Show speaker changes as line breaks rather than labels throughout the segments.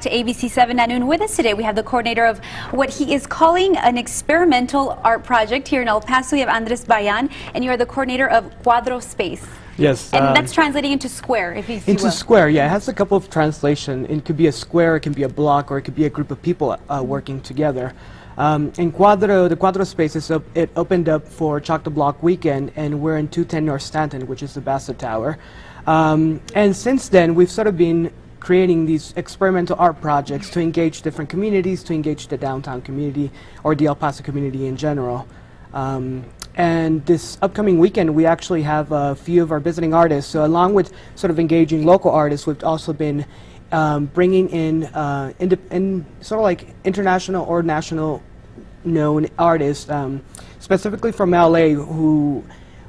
To ABC-7 at noon. With us today, we have the coordinator of what he is calling an experimental art project here in El Paso. We have Andres Bayan, and you are the coordinator of Cuadro space.
Yes.
And that's translating into square, if you
Into
will.
square, yeah. It has a couple of translation. It could be a square, it can be a block, or it could be a group of people working together. In Cuadro, the Cuadro space, it opened up for Chock the Block weekend, and we're in 210 North Stanton, which is the Bassett Tower. And since then, we've sort of been creating these experimental art projects to engage different communities, to engage the downtown community or the El Paso community in general. And this upcoming weekend, we actually have a few of our visiting artists. So along with sort of engaging local artists, we've also been bringing in sort of like international or national known artists, specifically from LA, who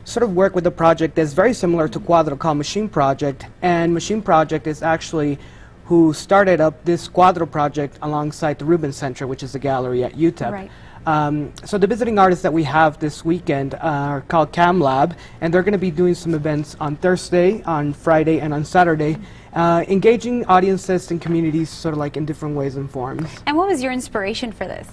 sort of work with a project that's very similar to Cuadro called Machine Project. And Machine Project is actually who started up this Cuadro project alongside the Rubin Center, which is a gallery at UTEP.
Right.
So the visiting artists that we have this weekend are called Cam Lab, and they're going to be doing some events on Thursday, on Friday, and on Saturday, engaging audiences and communities sort of like in different ways and forms.
And what was your inspiration for this?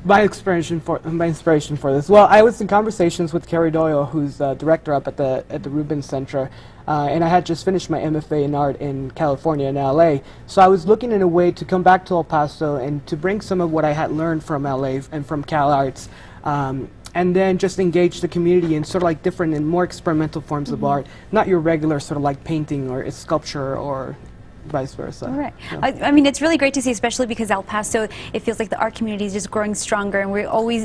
My inspiration for this. Well, I was in conversations with Carrie Doyle, who's director up at the Rubin Center, and I had just finished my MFA in art in California, in LA. So I was looking in a way to come back to El Paso and to bring some of what I had learned from LA and from Cal Arts, and then just engage the community in sort of like different and more experimental forms of art, not your regular sort of like painting or sculpture or vice versa.
All right.
Yeah.
I mean, it's really great to see, especially because El Paso, it feels like the art community is just growing stronger, and we always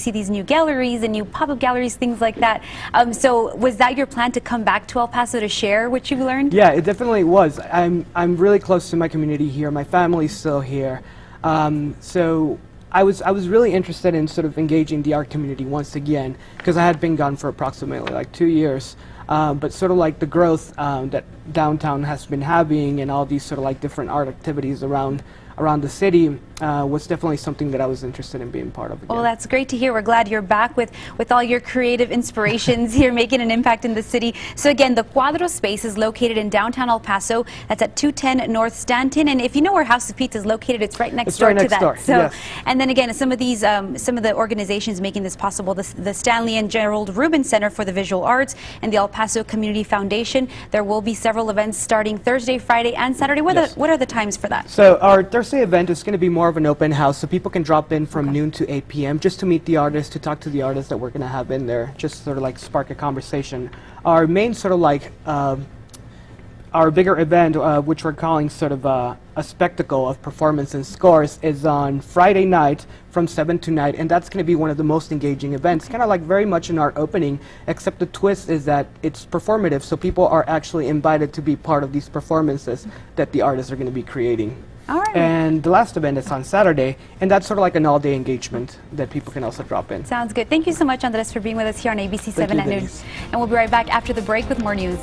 see these new galleries and new pop-up galleries, things like that. So was that your plan, to come back to El Paso to share what you've learned?
Yeah, it definitely was. I'm really close to my community here. My family's still here. So I was really interested in sort of engaging the art community once again, because I had been gone for approximately like 2 years. But sort of like the growth that downtown has been having and all these sort of like different art activities around the city was definitely something that I was interested in being part of again.
Well, that's great to hear. We're glad you're back with all your creative inspirations here, making an impact in the city. So again, the Cuadro space is located in downtown El Paso. That's at 210 North Stanton. And if you know where House of Pizza is located, it's right next door to that.
Door.
So,
yes.
And then again, some of the organizations making this possible, the Stanley and Gerald Rubin Center for the Visual Arts and the El Paso Community Foundation. There will be several events starting Thursday, Friday, and Saturday. What are the times for that?
So our Thursday event is going to be more of an open house, so people can drop in from noon to 8 p.m. just to meet the artists, to talk to the artists that we're going to have in there, just sort of like spark a conversation. Our main sort of like our bigger event, which we're calling sort of a spectacle of performance and scores, is on Friday night from 7 to 9, and that's going to be one of the most engaging events, kind of like very much an art opening, except the twist is that it's performative, so people are actually invited to be part of these performances that the artists are going to be creating.
All right.
And the last event is on Saturday, and that's sort of like an all-day engagement that people can also drop in.
Sounds good. Thank you so much, Andres, for being with us here on ABC-7 at noon. And we'll be right back after the break with more news.